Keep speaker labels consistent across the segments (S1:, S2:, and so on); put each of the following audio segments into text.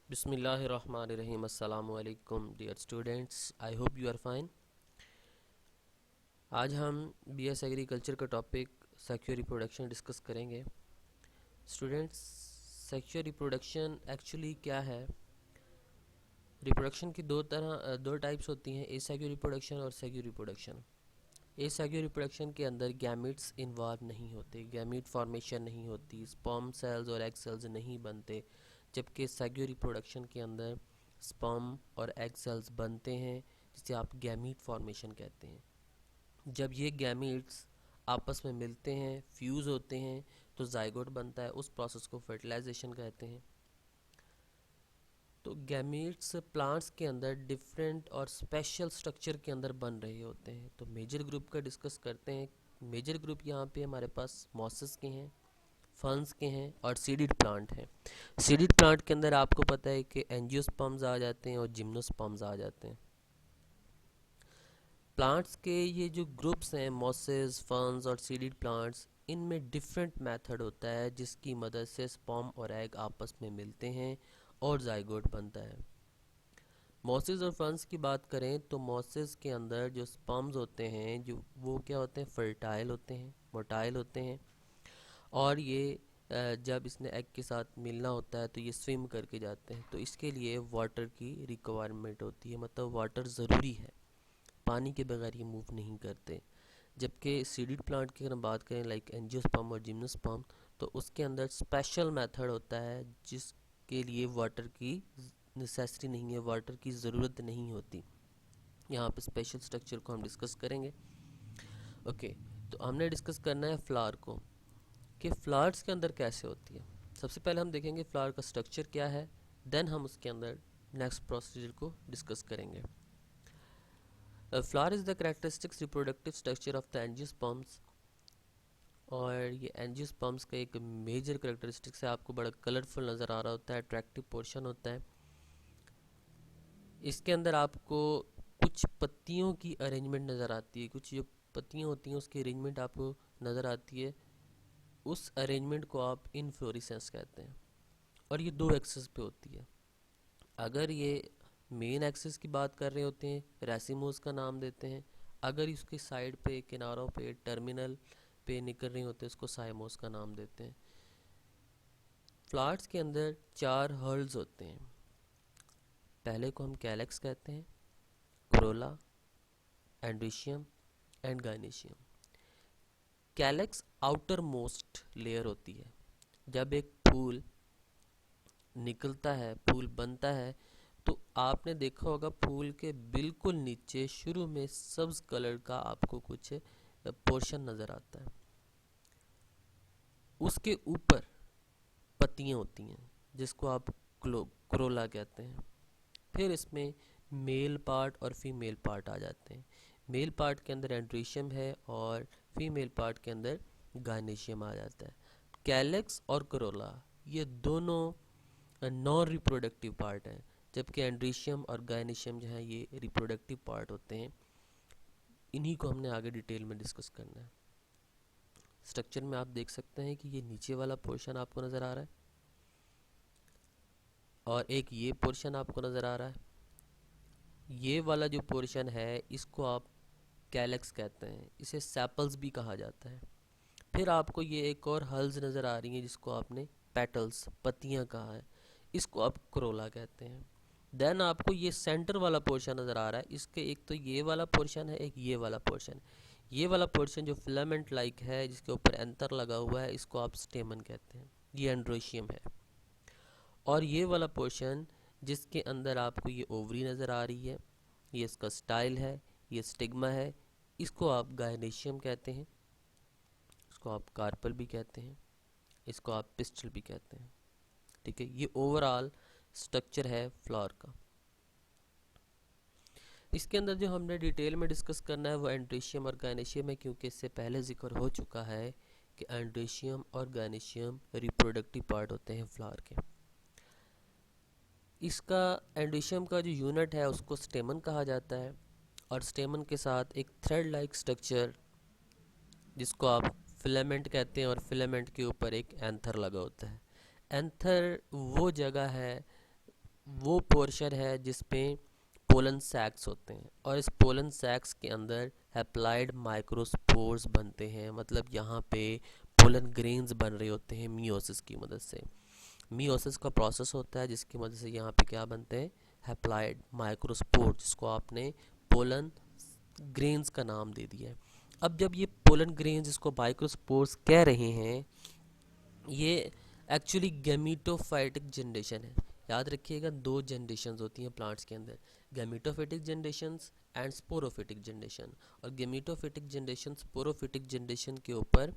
S1: बिस्मिल्लाहिर्रहमानिर्रहीम अस्सलामु अलैकुम dear students, I hope you are fine. आज हम बीएस एग्रीकल्चर का टॉपिक सेक्सुअल रिप्रोडक्शन डिस्कस करेंगे। स्टूडेंट्स, सेक्सुअल रिप्रोडक्शन एक्चुअली क्या है? रिप्रोडक्शन की दो टाइप्स होती हैं, एसेक्सुअल रिप्रोडक्शन और सेक्सुअल रिप्रोडक्शन। एसेक्सुअल रिप्रोडक्शन के अंदर गैमेट्स इन्वॉल्व नहीं होते, गैमेट फॉर्मेशन नहीं होती, स्पर्म सेल्स और एग सेल्स नहीं बनते, जबकि सेक्सुअल रिप्रोडक्शन के अंदर स्पर्म और एग सेल्स बनते हैं, जिसे आप गैमीट फॉर्मेशन कहते हैं। जब ये गैमीट्स आपस में मिलते हैं, फ्यूज़ होते हैं, तो जाइगोट बनता है। उस प्रोसेस को फर्टिलाइजेशन कहते हैं। तो गैमीट्स प्लांट्स के अंदर डिफरेंट और स्पेशल स्ट्रक्चर के अंदर बन रहे होते हैं। तो मेजर ग्रुप का डिस्कस करते हैं। मेजर ग्रुप यहाँ पे हमारे पास मॉसेस के हैं, फर्न्स के हैं और सीडिड प्लांट हैं। सीडिड प्लांट के अंदर आपको पता है कि एंजियोस्पर्म्स आ जाते हैं और जिम्नोस्पर्म्स आ जाते हैं। प्लांट्स के ये जो ग्रुप्स हैं, मॉसेस, फर्न्स और सीडिड प्लांट्स, इनमें डिफरेंट मेथड होता है जिसकी मदद से स्पर्म और एग आपस में मिलते हैं और जाइगोट बनता है। मॉसेस और फर्न्स की बात करें तो मॉसेस के अंदर जो स्पर्म्स होते हैं, जो वो क्या होते हैं, फर्टाइल होते हैं, मोटाइल होते हैं। और ये जब इसने एग के साथ मिलना होता है तो ये स्विम करके जाते हैं। तो इसके लिए वाटर की रिक्वायरमेंट होती है, मतलब वाटर ज़रूरी है, पानी के बगैर ये मूव नहीं करते। जबकि सीडिड प्लांट की अगर हम बात करें लाइक एंजियोस्पर्म और जिम्नोस्पर्म, तो उसके अंदर स्पेशल मेथड होता है जिसके लिए वाटर की नेसेसिटी नहीं है, वाटर की ज़रूरत नहीं होती। यहाँ पे स्पेशल स्ट्रक्चर को हम डिस्कस करेंगे। ओके, तो हमने डिस्कस करना है फ्लावर को, कि फ्लावर्स के अंदर कैसे होती है। सबसे पहले हम देखेंगे फ्लावर का स्ट्रक्चर क्या है, देन हम उसके अंदर नेक्स्ट प्रोसीजर को डिस्कस करेंगे। Flower is the characteristics reproductive structure of the angiosperms. और ये एंजियोस्पर्म्स का एक मेजर करेक्टरिस्टिक्स है, आपको बड़ा कलरफुल नज़र आ रहा होता है, अट्रैक्टिव पोर्शन होता है। इसके अंदर आपको कुछ पत्तियों की अरेंजमेंट नज़र आती है, कुछ जो पत्तियाँ होती हैं उसकी अरेंजमेंट आपको नज़र आती है। उस अरेंजमेंट को आप इनफ्लोरेसेंस कहते हैं और ये दो एक्सेस पे होती है। अगर ये मेन एक्सेस की बात कर रहे होते हैं, रेसिमोस का नाम देते हैं। अगर इसके साइड पे, किनारों पे, टर्मिनल पे निकल रहे होते हैं, उसको साइमोस का नाम देते हैं। फ्लावर्स के अंदर 4 हर्ल्स होते हैं। पहले को हम कैलेक्स कहते हैं, corolla, androecium and gynoecium. Calyx outermost layer होती है। जब एक फूल निकलता है, फूल बनता है, तो आपने देखा होगा फूल के बिल्कुल नीचे शुरू में सब्ज कलर का आपको कुछ पोर्शन नज़र आता है। उसके ऊपर पत्तियाँ होती हैं जिसको आप क्रोला कहते हैं। फिर इसमें मेल पार्ट और फीमेल पार्ट आ जाते हैं। मेल पार्ट के अंदर एंड्रीशियम है और फीमेल पार्ट के अंदर गायनेशियम आ जाता है। कैलेक्स और करोला ये दोनों नॉन रिप्रोडक्टिव पार्ट हैं, जबकि एंड्रीशियम और गायनेशियम जो है ये रिप्रोडक्टिव पार्ट होते हैं। इन्हीं को हमने आगे डिटेल में डिस्कस करना है। स्ट्रक्चर में आप देख सकते हैं कि ये नीचे वाला पोर्शन आपको नज़र आ रहा है और एक ये पोर्शन आपको नज़र आ रहा है। ये वाला जो पोर्शन है इसको आप कैलेक्स कहते हैं, इसे सेपल्स भी कहा जाता है। फिर आपको ये एक और हल्स नज़र आ रही हैं जिसको आपने पेटल्स, पत्तियां कहा है, इसको आप क्रोला कहते हैं। देन आपको ये सेंटर वाला पोर्शन नज़र आ रहा है, इसके एक तो ये वाला पोर्शन है, एक ये वाला पोर्शन। ये वाला पोर्शन जो फिलामेंट लाइक है, जिसके ऊपर एंथर लगा हुआ है, इसको आप स्टेमन कहते हैं, ये एंड्रोशियम है। और ये वाला पोर्शन जिसके अंदर आपको ये ओवरी नज़र आ रही है, ये इसका स्टाइल है, ये स्टिग्मा है, इसको आप गायनेशियम कहते हैं, इसको आप कार्पल भी कहते हैं, इसको आप पिस्टल भी कहते हैं। ठीक है, ये ओवरऑल स्ट्रक्चर है फ्लावर का। इसके अंदर जो हमने डिटेल में डिस्कस करना है वो एंड्रीशियम और गायनेशियम है, क्योंकि इससे पहले जिक्र हो चुका है कि एंड्रीशियम और गायनेशियम रिप्रोडक्टिव पार्ट होते हैं फ्लावर के। इसका एंड्रीशियम का जो यूनिट है उसको स्टेमन कहा जाता है, और स्टेमन के साथ एक थ्रेड लाइक स्ट्रक्चर जिसको आप फिलामेंट कहते हैं, और फिलामेंट के ऊपर एक एंथर लगा होता है। एंथर वो जगह है वो पोर्शन है जिसपे पोलन सैक्स होते हैं, और इस पोलन सैक्स के अंदर हैप्लाइड माइक्रोस्पोर्स बनते हैं। मतलब यहाँ पे पोलन ग्रेन्स बन रहे होते हैं मियोसिस की मदद से। मियोसिस का प्रोसेस होता है जिसकी मदद से यहाँ पे क्या बनते हैं, हैप्लाइड माइक्रोस्पोर्स, जिसको आपने पोलन ग्रेन्स का नाम दे दिया है। अब जब ये पोलन ग्रेन्स इसको माइक्रोस्पोर्स कह रहे हैं, ये एक्चुअली गैमीटोफाइटिक जनरेशन है। याद रखिएगा, दो जनरेशन्स होती हैं प्लांट्स के अंदर, गैमीटोफिटिक जनरेशन्स एंड स्पोरोफिटिक जनरेशन। और गैमीटोफिटिक जनरेशन स्पोरोफिटिक जनरेशन के ऊपर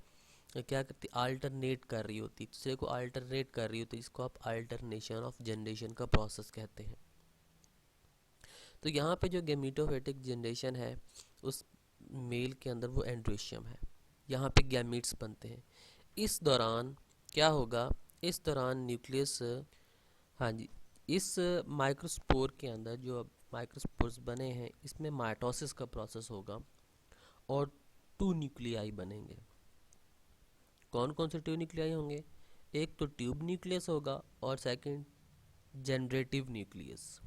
S1: क्या करती, अल्टरनेट कर रही होती, दूसरे को अल्टरनेट कर रही होती, इसको आप अल्टरनेशन ऑफ जनरेशन का प्रोसेस कहते हैं। तो यहाँ पे जो गैमीटोफिटिक जनरेशन है उस मेल के अंदर वो एंड्रोशियम है, यहाँ पे गैमीट्स बनते हैं। इस दौरान क्या होगा, इस दौरान न्यूक्लियस, हाँ जी, इस माइक्रोस्पोर के अंदर जो माइक्रोस्पोर्स बने हैं इसमें माइटोसिस का प्रोसेस होगा और टू न्यूक्लियाई बनेंगे। कौन कौन से टू न्यूक्लियाई होंगे, एक तो ट्यूब न्यूक्लियस होगा और second generative nucleus.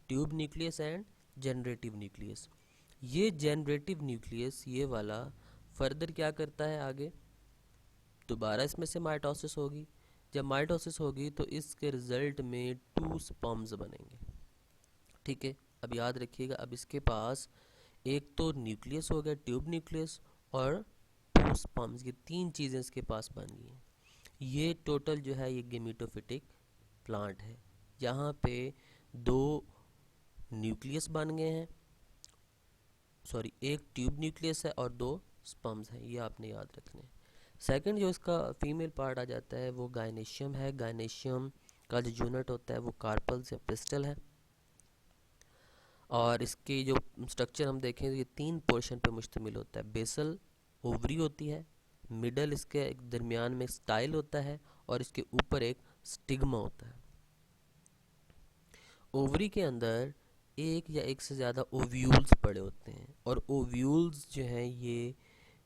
S1: Tube nucleus and generative nucleus. ये जनरेटिव न्यूक्लियस ये वाला फर्दर क्या करता है, आगे दोबारा इसमें से माइटोसिस होगी। जब माइटोसिस होगी तो इसके रिजल्ट में टू स्पर्म्स बनेंगे। ठीक है, अब याद रखिएगा, अब इसके पास एक तो न्यूक्लियस हो गया ट्यूब न्यूक्लियस और टू स्पर्म्स, ये तीन चीज़ें इसके पास बन गई हैं। ये टोटल जो है ये गेमिटोफिटिक प्लांट है। यहाँ पे दो न्यूक्लियस बन गए हैं, सॉरी एक ट्यूब न्यूक्लियस है और दो स्पर्म्स हैं, ये आपने याद रखने हैं। सेकंड जो इसका फीमेल पार्ट आ जाता है वो गायनेशियम है। गायनेशियम का जो यूनिट होता है वो कार्पल्स या पिस्टल है। और इसकी जो स्ट्रक्चर हम देखें तो ये तीन पोर्शन पे मुश्तमिल होता है। बेसल ओवरी होती है, मिडल इसके दरमियान में स्टाइल होता है और इसके ऊपर एक स्टिग्मा होता है। ओवरी के अंदर एक या एक से ज़्यादा ओव्यूल्स पड़े होते हैं और ओव्यूल्स जो हैं ये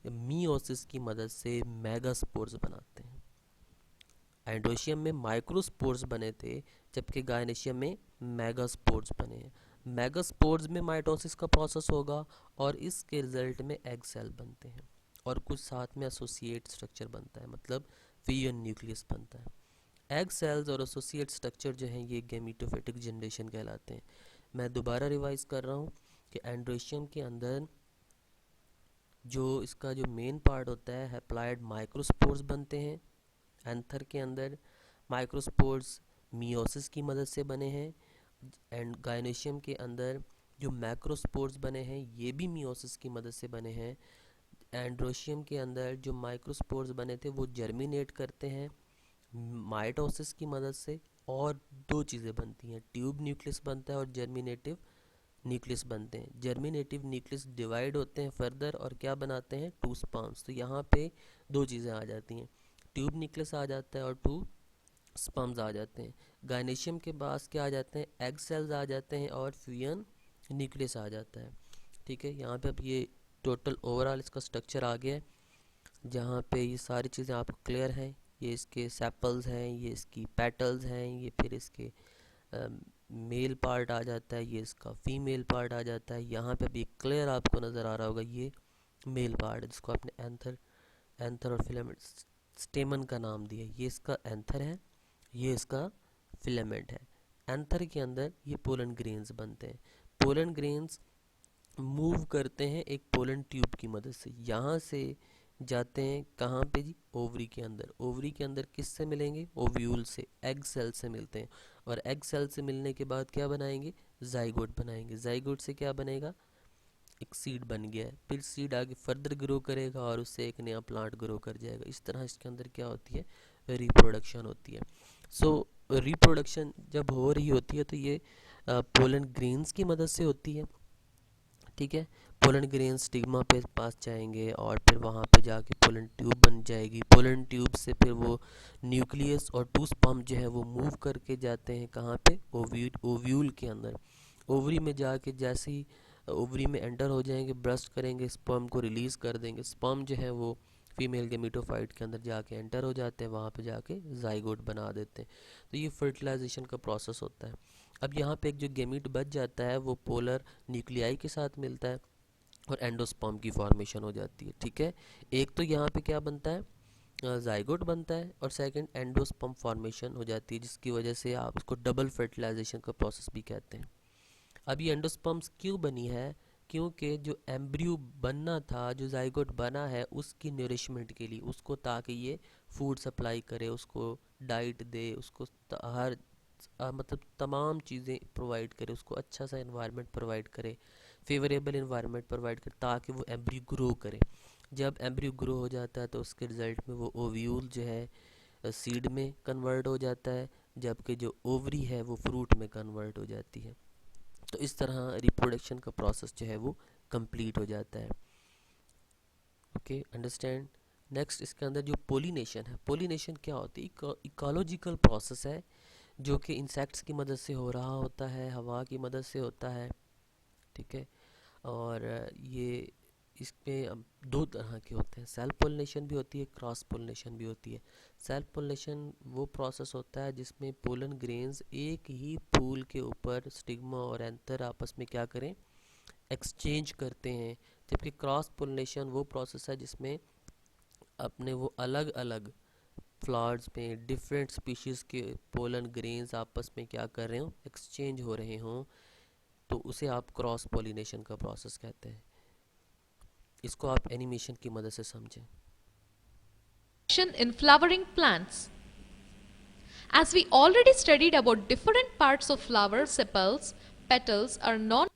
S1: मियोसिस की मदद से मेगास्पोर्स बनाते हैं। एंडोशियम में माइक्रोस्पोर्स बने थे जबकि गायनेशियम में मेगास्पोर्स बने हैं। मेगास्पोर्स में माइटोसिस का प्रोसेस होगा और इसके रिजल्ट में एग सेल बनते हैं और कुछ साथ में एसोसिएट स्ट्रक्चर बनता है, मतलब फियन न्यूक्लियस बनता है। एग सेल्स और एसोसिएट स्ट्रक्चर जो हैं ये गैमीटोफिटिक जनरेशन कहलाते हैं। मैं दोबारा रिवाइज कर रहा हूँ कि एंड्रोशियम के अंदर जो इसका जो मेन पार्ट होता है हैप्लाइड माइक्रोस्पोर्स बनते हैं। एंथर के अंदर माइक्रोस्पोर्स मियोसिस की मदद से बने हैं। एंड गायनेशियम के अंदर जो मैक्रोस्पोर्स बने हैं ये भी मियोसिस की मदद से बने हैं। एंड्रोशियम के अंदर जो माइक्रोस्पोर्स बने थे वो जर्मिनेट करते हैं माइटोसिस की मदद से, और दो चीज़ें बनती हैं, ट्यूब न्यूक्लियस बनता है और जर्मिनेटिव न्यूक्लियस बनते हैं। जर्मिनेटिव न्यूक्लियस डिवाइड होते हैं फर्दर और क्या बनाते हैं, टू स्पर्म्स। तो यहाँ पे दो चीज़ें आ जाती हैं, ट्यूब न्यूक्लियस आ जाता है और टू स्पर्म्स आ जाते हैं। गायनेशियम के पास क्या आ जाते हैं, एग सेल्स आ जाते हैं और फ्यूजन न्यूक्लियस आ जाता है। ठीक है, यहाँ पे अब ये टोटल ओवरऑल इसका स्ट्रक्चर आ गया है जहाँ पे ये सारी चीज़ें आपको क्लियर हैं। ये इसके सेपल्स हैं, ये इसकी पेटल्स हैं, ये फिर इसके मेल पार्ट आ जाता है, ये इसका फीमेल पार्ट आ जाता है। यहाँ पे अभी क्लियर आपको नज़र आ रहा होगा ये मेल पार्ट है जिसको आपने एंथर और फिलामेंट स्टेमन का नाम दिया। ये इसका एंथर है, ये इसका फिलामेंट है। एंथर के अंदर ये पोलन ग्रेन्स बनते हैं। पोलन ग्रेन्स मूव करते हैं एक पोलन ट्यूब की मदद से, यहाँ से जाते हैं कहाँ पे जी, ओवरी के अंदर। ओवरी के अंदर किससे मिलेंगे, ओव्यूल से, एग सेल से मिलते हैं। और एग सेल से मिलने के बाद क्या बनाएंगे, जाइगोट बनाएंगे। जाइगोट से क्या बनेगा, एक सीड बन गया है, फिर सीड आगे फर्दर ग्रो करेगा और उससे एक नया प्लांट ग्रो कर जाएगा। इस तरह इसके अंदर क्या होती है, रिप्रोडक्शन होती है। सो रिप्रोडक्शन जब हो रही होती है तो ये पोलन ग्रेन्स की मदद से होती है। ठीक है, पोलन ग्रेन स्टिग्मा पे पास जाएंगे और फिर वहाँ पे जाके पोलन ट्यूब बन जाएगी। पोलन ट्यूब से फिर वो न्यूक्लियस और टू स्पर्म जो है वो मूव करके जाते हैं कहाँ पे, ओव्यूल के अंदर। ओवरी में जाके जैसे ही ओवरी में एंटर हो जाएंगे, ब्रस्ट करेंगे, स्पर्म को रिलीज़ कर देंगे। स्पर्म जो है वो फीमेल गेमिटोफाइट के अंदर जाके एंटर हो जाते हैं, वहाँ पे जाके जाइगोट बना देते हैं। तो ये फर्टिलाइजेशन का प्रोसेस होता है। अब यहाँ पे एक जो गेमीट बच जाता है वो पोलर न्यूक्लियाई के साथ मिलता है और एंडोस्पर्म की फॉर्मेशन हो जाती है। ठीक है, एक तो यहाँ पे क्या बनता है, जाइगोट बनता है, और सेकंड एंडोस्पर्म फॉर्मेशन हो जाती है, जिसकी वजह से आप इसको डबल फर्टिलाइजेशन का प्रोसेस भी कहते हैं। अब ये एंडोस्पर्म्स क्यों बनी है, क्योंकि जो एम्ब्रियो बनना था, जो जाइगोट बना है, उसकी नरिशमेंट के लिए, उसको ताकि ये फूड सप्लाई करे, उसको डाइट दे, उसको हर मतलब तमाम चीज़ें प्रोवाइड करे, उसको अच्छा सा इन्वायरमेंट प्रोवाइड करे, फेवरेबल इन्वायरमेंट प्रोवाइड करे, ताकि वो एम्ब्रियो ग्रो करे। जब एम्ब्रियो ग्रो हो जाता है तो उसके रिजल्ट में वो ओव्यूल जो है सीड में कन्वर्ट हो जाता है, जबकि जो ओवरी है वो फ्रूट में कन्वर्ट हो जाती है। तो इस तरह रिप्रोडक्शन का प्रोसेस जो है वो कंप्लीट हो जाता है। Okay, understand. नेक्स्ट इसके अंदर जो पोलिनेशन है, पोलिनेशन क्या होती है, इकोलॉजिकल प्रोसेस है जो कि इंसेक्ट्स की मदद से हो रहा होता है, हवा की मदद से होता है। ठीक है, और ये इसमें दो तरह के होते हैं, सेल्फ पोलिनेशन भी होती है, क्रॉस पोलिनेशन भी होती है। सेल्फ पोलिनेशन वो प्रोसेस होता है जिसमें पोलन ग्रेन्स एक ही फूल के ऊपर स्टिग्मा और एंथर आपस में क्या करें, एक्सचेंज करते हैं। जबकि क्रॉस पोलिनेशन वो प्रोसेस है जिसमें अपने वो अलग अलग फ्लावर्स में डिफरेंट स्पीशीज़ के पोलन ग्रेन्स आपस में क्या कर रहे हों, एक्सचेंज हो रहे हों, तो उसे आप क्रॉस पोलिनेशन का प्रोसेस कहते हैं। इसको आप एनिमेशन की मदद से समझें।
S2: In flowering plants. As we already studied about different parts of flower, sepals, petals are non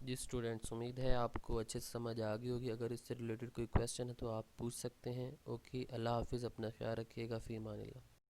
S1: जी स्टूडेंट्स, उम्मीद है आपको अच्छे से समझ आ गई होगी। अगर इससे रिलेटेड कोई क्वेश्चन है तो आप पूछ सकते हैं। ओके, अल्लाह हाफिज़, अपना ख्याल रखिएगा, फ़ी अमानिल्लाह।